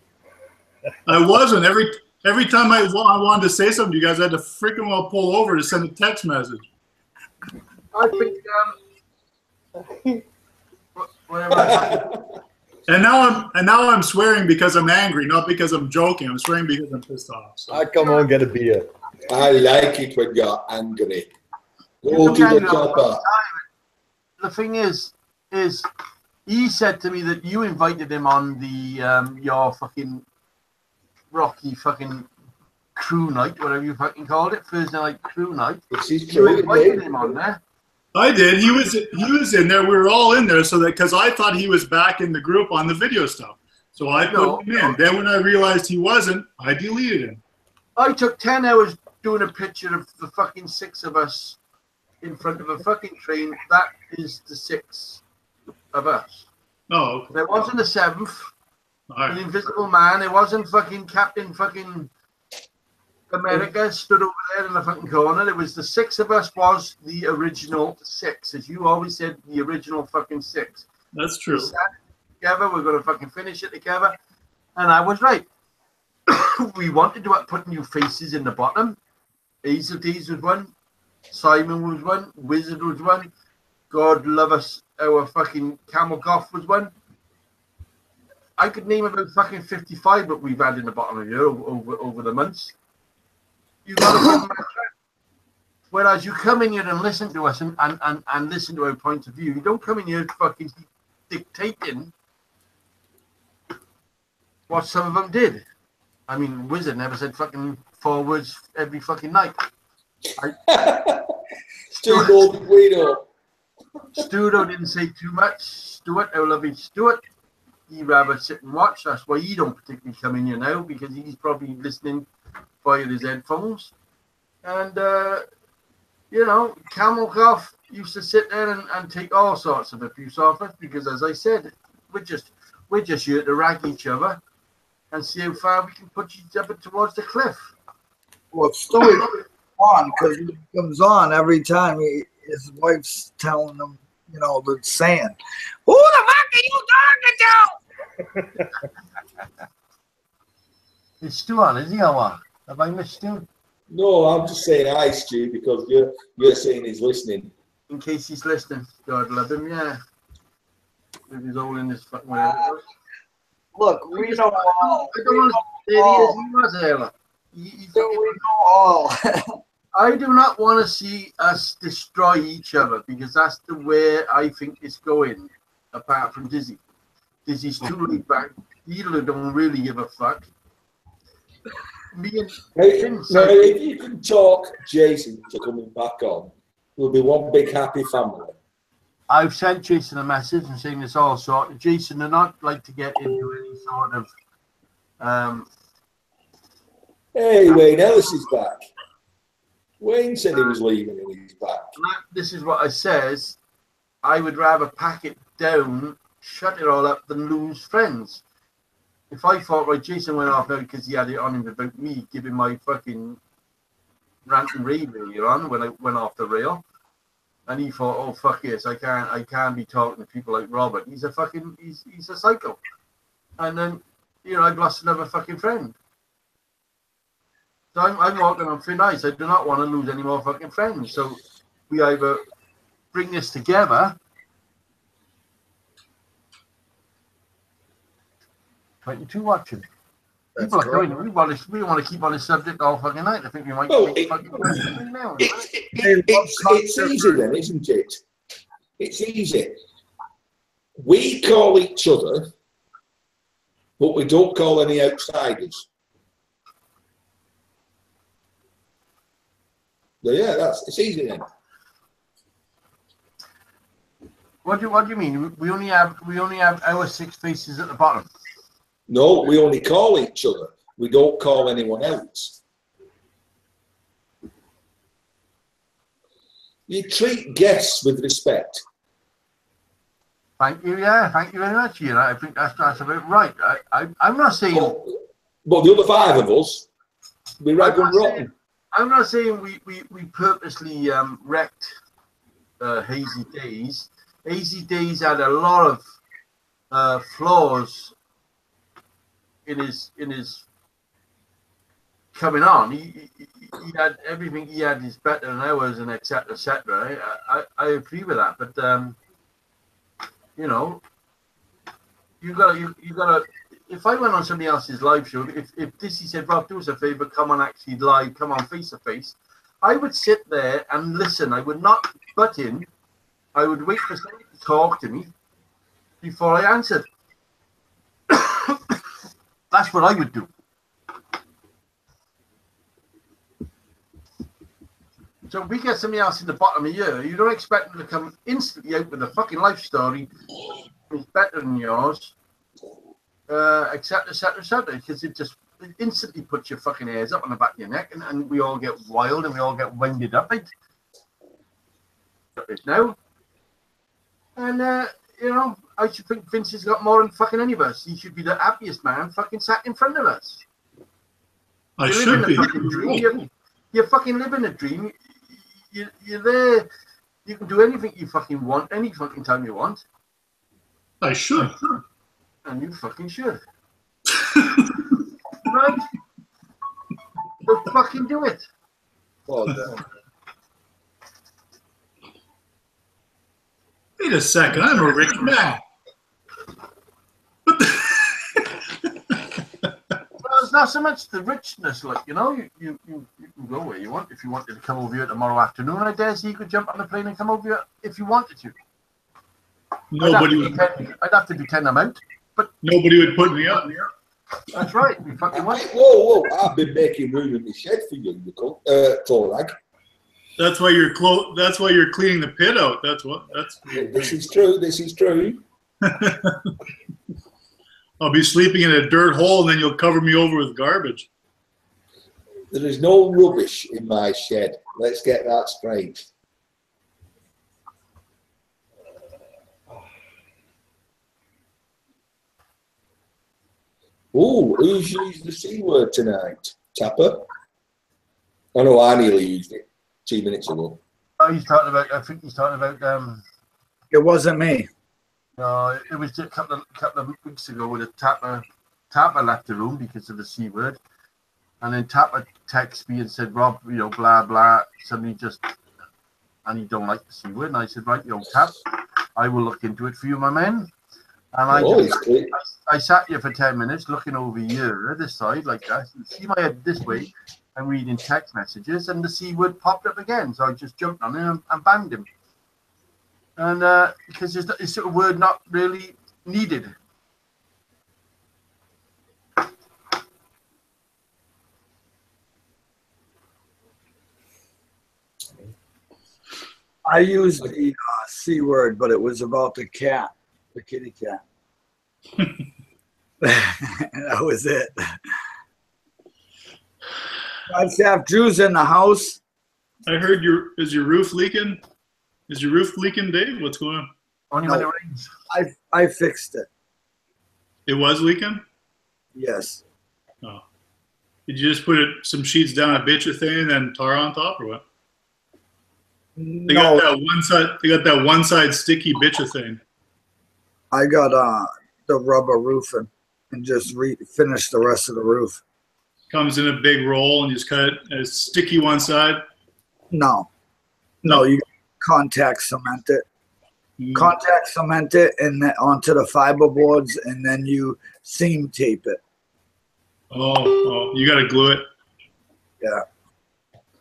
I wasn't. Every time I wanted to say something to you guys, I had to freaking well pull over to send a text message. I think whatever. And now I'm swearing because I'm angry, not because I'm joking. I'm swearing because I'm pissed off. So. Come on, get a beer. I like it when you're angry. Go to the chopper. The thing is he said to me that you invited him on the your fucking Rocky fucking crew night, whatever you fucking called it, Thursday night crew night. You invited him on there. I did. He was in there. We were all in there, so that because I thought he was back in the group on the video stuff, so I put him in. Then when I realized he wasn't, I deleted him. I took 10 hours doing a picture of the fucking 6 of us in front of a fucking train. That is the 6 of us. Oh, okay. There wasn't a 7th. Right. An invisible man. It wasn't fucking Captain fucking America stood over there in the fucking corner. It was the 6 of us was the original 6. As you always said, the original fucking 6. That's true. We sat together. We're going to fucking finish it together. And I was right. We wanted to put new faces in the bottom. Hazel Days was one. Simon was one. Wizard was one. God love us. Our fucking Camel Goth was one. I could name about fucking 55 that we've had in the bottom of the year over the months. You got to whereas you come in here and listen to us and listen to our point of view. You don't come in here fucking dictating what some of them did. I mean, Wizard never said fucking 4 words every fucking night. Stuart didn't say too much. Stuart, our lovely Stuart, he'd rather sit and watch. That's why he don't particularly come in here now, because he's probably listening via his headphones. And, Camel Goth used to sit there and take all sorts of abuse off us, because, as I said, we're just here to rag each other and see how far we can push each other towards the cliff. Well, it's still on, because he comes on every time his wife's telling him, the saying, "Who the fuck are you talking to?" Is Stu on? Is he on one? Have I missed Stu? No, I'm just saying hi, Stu, because you're saying he's listening. In case he's listening, God love him, yeah. With his all in his fucking way. Look, we know all. I don't want to say he was there. We know all. I do not want to see us destroy each other, because that's the way I think it's going, apart from Dizzy. Dizzy's too laid back. He don't really give a fuck. me and Hey, Vince, now, if you can talk Jason to coming back on, we'll be one big happy family. I've sent Jason a message and saying it's all sorted. Jason, they're not like to get into any sort of. Hey, Wayne Ellis is back. Wayne said he was leaving and he's back. This is what I says. I would rather pack it down, shut it all up, than lose friends. If I thought, right, Jason went off now because he had it on him about me giving my fucking rant and rave earlier on when I went off the rail, and he thought, oh fuck yes, I can't be talking to people like Robert. He's a fucking, he's a psycho. And then, you know, I've lost another fucking friend. So I'm walking on thin ice. I do not want to lose any more fucking friends. So we either bring this together. 22 watching. People are coming. We want to keep on this subject all fucking night. I think we might. Well, now. it's easy then, isn't it? It's easy. We call each other, but we don't call any outsiders. Yeah, it's easy then. What do you mean? We only have our 6 faces at the bottom. No, we only call each other. We don't call anyone else. You treat guests with respect. Thank you. Yeah, thank you very much. You know, I think that's about right. I'm not saying. But the other 5 of us, we rag and rotten. I'm not saying we purposely wrecked Hazy Days. Hazy Days had a lot of flaws in his coming on. He had everything he had is better than ours, and etc. etc. I agree with that, but you know, you gotta. If I went on somebody else's live show, if Dizzy said, Rob, do us a favor, come on actually live, come on face to face, I would sit there and listen. I would not butt in. I would wait for somebody to talk to me before I answered. That's what I would do. So if we get somebody else in the bottom of the year, you don't expect them to come instantly out with a fucking life story that's better than yours. Etc. etc. etc. Because it instantly puts your fucking hairs up on the back of your neck, and we all get wild and we all get winded up. Now, and you know, I should think Vince has got more than fucking any of us. He should be the happiest man fucking sat in front of us. I should be. You're fucking living a dream. You're there. You can do anything you fucking want, any fucking time you want. I should. And you fucking should. Right? So fucking do it. Well done. Wait a second, I'm a rich man. Well, it's not so much the richness, like, you know, you can go where you want. If you wanted to come over here tomorrow afternoon, I dare say you could jump on a plane and come over here if you wanted to. I'd have to pretend I'm out. But nobody would put me up. That's right. We fucking want. Whoa! I've been making room in the shed for you, Torag. That's why you're That's why you're cleaning the pit out. This is true. This is true. I'll be sleeping in a dirt hole, and then you'll cover me over with garbage. There is no rubbish in my shed. Let's get that straight. Oh, who's used the C word tonight? Tapper? Oh no, I nearly used it 2 minutes ago. Oh, he's talking about. I think he's talking about. It wasn't me. No, it was just a couple of weeks ago with a Tapper left the room because of the C word, and then Tapper texted me and said, "Rob, you know, blah blah." Suddenly just, and he don't like the C word, and I said, "Right, you know, Tap, I will look into it for you, my man." And I sat here for 10 minutes looking over here, this side, like that. You see my head this way and reading text messages, and the C word popped up again. So I just jumped on him and banged him. And because it's a word not really needed. I used the C word, but it was about the cat, the kitty cat. That was it. Drive Shaft Drew's in the house. I heard is your roof leaking? Is your roof leaking, Dave? What's going on? Only when it rains. I fixed it. It was leaking? Yes. Oh. Did you just put some sheets down a bitch thing and then tar on top, or what? They got No, that one side. They got that one side sticky bitch thing. I got the rubber roofing and just finished the rest of the roof. Comes in a big roll and you just cut it. And it's sticky one side. No, you contact cement it. Contact cement it and then onto the fiber boards, and then you seam tape it. Oh, you got to glue it. Yeah.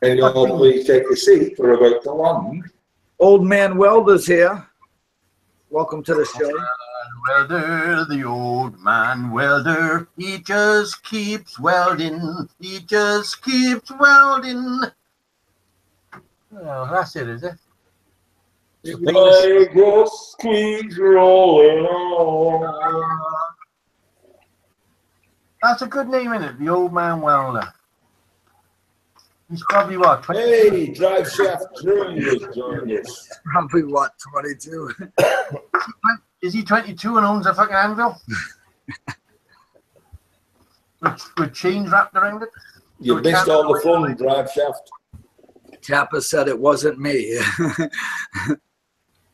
And you'll please take a seat. We're about to land. Old Man Welder's here. Welcome to the show. Welder, the old man welder, he just keeps welding. He just keeps welding. Oh, that's it, is it? I just keep rolling on. That's a good name, isn't it? The old man welder. He's probably what? 20? Hey, Drive Shaft Drew has joined us. Probably what, 22? Is he 22 and owns a fucking anvil? with chains wrapped around it? You So it missed can't all go the fun, away? Drive Shaft. Tappa said it wasn't me.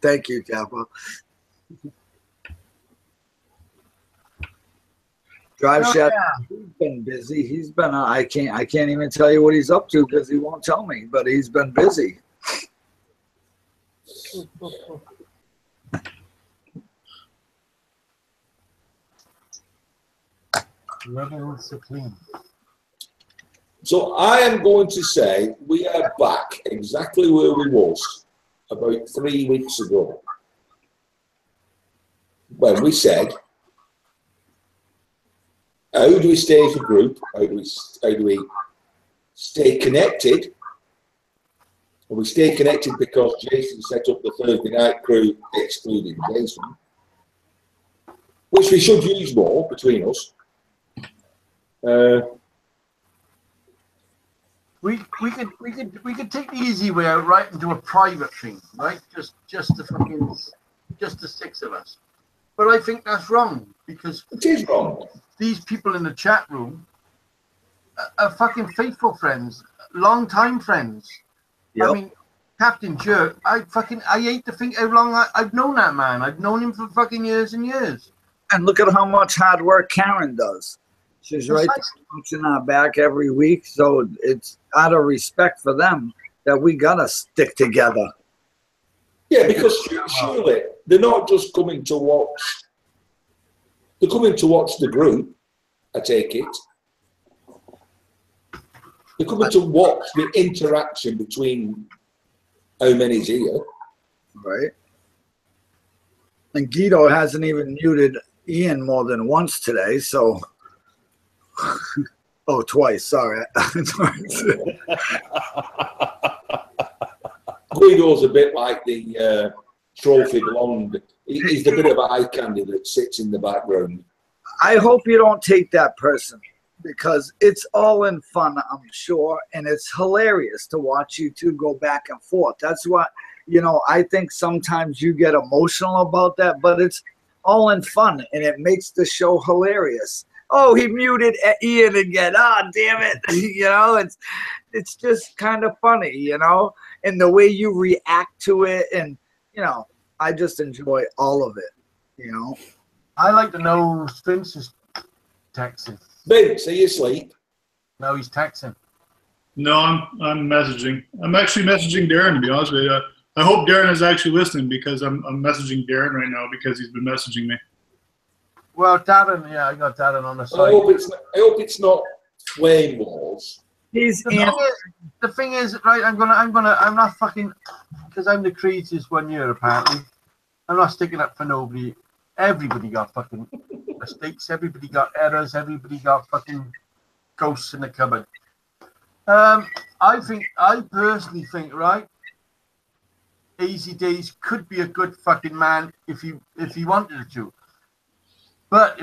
Thank you, Tappa. Drive Shaft, he's been busy. He's been I can't even tell you what he's up to because he won't tell me, but he's been busy. Rebel Supreme. So I am going to say we are back exactly where we was about 3 weeks ago. When we said, how do we stay as a group? How do we stay connected? And we stay connected because Jason set up the Thursday night crew, excluding Jason, which we should use more between us. We could take the easy way out, right, and do a private thing, right? Just the six of us. But I think that's wrong because It is wrong. these people in the chat room are fucking faithful friends, long time friends. Yep. I mean, Captain Jerk, I hate to think how long I've known that man. I've known him for fucking years and years. And look at how much hard work Karen does. She's right there punching our back every week. So it's out of respect for them that we gotta stick together. Yeah, because surely they're not just coming to watch. They're coming to watch the group, I take it. They're coming to watch the interaction between how many's here. Right. And Guido hasn't even muted Ian more than once today, so oh, twice, sorry. Guido's a bit like the trophy blonde. He's the bit of eye candy that sits in the background. I hope you don't take that person because it's all in fun, I'm sure, and it's hilarious to watch you two go back and forth. That's what, I think sometimes you get emotional about that, but it's all in fun, and it makes the show hilarious. Oh, he muted Ian again. Ah, damn it. It's just kind of funny, and the way you react to it, and, I just enjoy all of it, I like to know Vince is texting. Vince, are you asleep? No, he's texting. No, I'm messaging. I'm actually messaging Darren, to be honest with you. I hope Darren is actually listening because I'm messaging Darren right now because he's been messaging me. Well, Darren, yeah, I got Darren on the I side. hope it's not flame wars. The thing is, right? I'm not fucking, because I'm the craziest one here apparently. I'm not sticking up for nobody. Everybody got fucking mistakes. Everybody got errors. Everybody got fucking ghosts in the cupboard. I personally think, right? Easy Days could be a good fucking man if he wanted to. But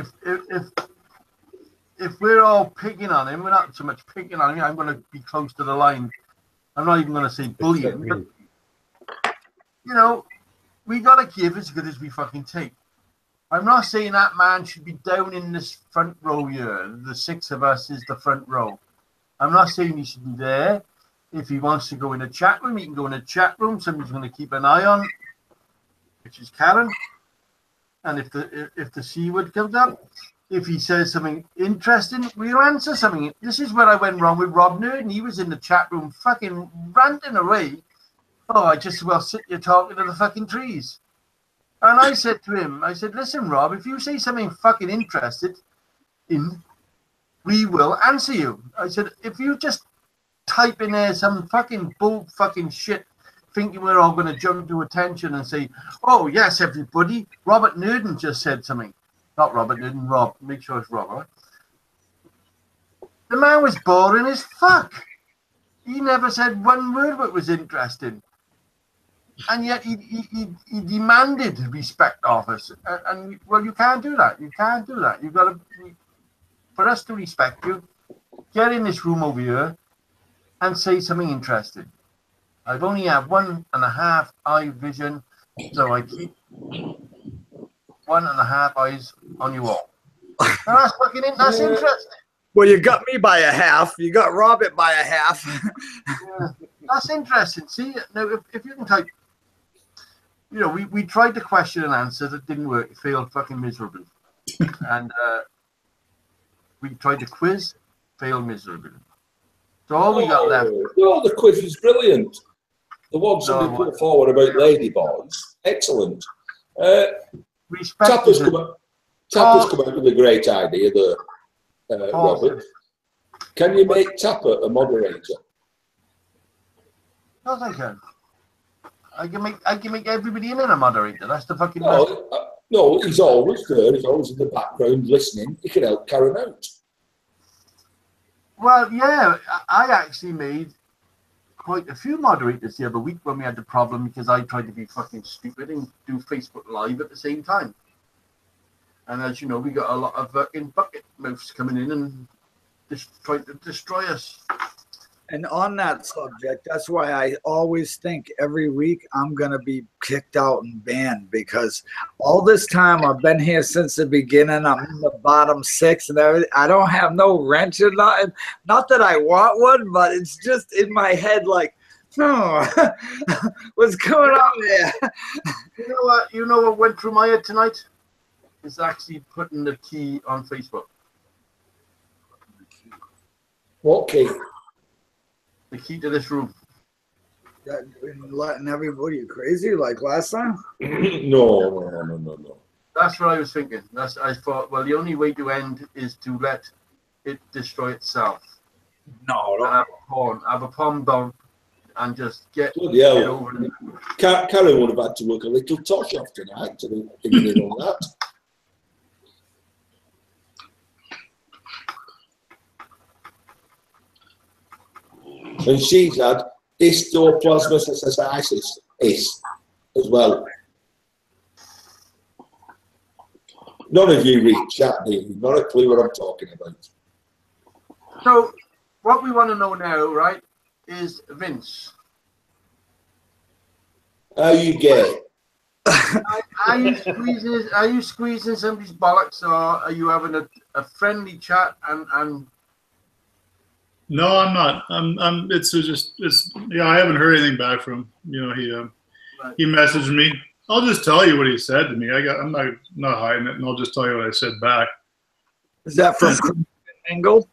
if we're all picking on him, we're not so much picking on him. I'm going to be close to the line. I'm not even going to say bullying. But, you know, we got to give as good as we fucking take. I'm not saying that man should be down in this front row here. The 6 of us is the front row. I'm not saying he should be there. If he wants to go in a chat room, he can go in a chat room. Somebody's going to keep an eye on, which is Karen. And if the C word comes up, if he says something interesting, we'll answer something. This is where I went wrong with Rob Nurden. He was in the chat room fucking ranting away. Oh, I just well sit here talking to the fucking trees. And I said to him, I said, listen, Rob, if you say something fucking interested in, we will answer you. I said, if you just type in there some fucking bull fucking shit, thinking we're all going to jump to attention and say, oh, yes, everybody, Robert Nurden just said something. Not Robert Nurden, Rob. Make sure it's Rob, right? The man was boring as fuck. He never said one word that was interesting. And yet he demanded respect of us. And, well, you can't do that. You can't do that. You've got to, for us to respect you, get in this room over here and say something interesting. I've only had 1.5 eye vision, so I keep 1.5 eyes on you all. And that's fucking that's interesting. Well, you got me by a half. You got Robert by a half. Yeah, that's interesting. See, now if you can type, you know, we tried the question and answer that didn't work. It failed fucking miserably. And we tried the quiz, failed miserably. So all we got left. No, the quiz was brilliant. The one somebody put forward about ladyboys, excellent. Tapper's come out with a great idea there, Robert. Can you make Tapper a moderator? Yes, I can. I can make everybody in a moderator. That's the fucking no, he's always there. He's always in the background listening. He can help Karen out. Well, yeah, I actually made quite a few moderators the other week when we had the problem because I tried to be fucking stupid and do Facebook Live at the same time. And as you know, we got a lot of fucking bucket mouths coming in and just trying to destroy us. And on that subject, that's why I always think every week I'm going to be kicked out and banned, because all this time I've been here since the beginning. I'm in the bottom 6 and everything. I don't have no wrench or nothing. Not that I want one, but it's just in my head like, oh, what's going on there? You know what went through my head tonight? Is actually putting the key on Facebook. What key? The key to this room. Letting everybody crazy like last time? No. That's what I was thinking. I thought, well, the only way to end is to let it destroy itself. No, and have a pawn bomb and just get over it. Karen would have had to work a little tosh off tonight to be thinking on that. And she's had histoplasma cystitis as well. None of you read chat, do you? Not a clue what I'm talking about. So, what we want to know now, right, is Vince. Are you gay? Are you squeezing somebody's bollocks, or are you having a friendly chat and No, I'm not. I haven't heard anything back from him. You know, he messaged me. I'll just tell you what he said to me. I'm not hiding it, and I'll just tell you what I said back. Is that from Angle?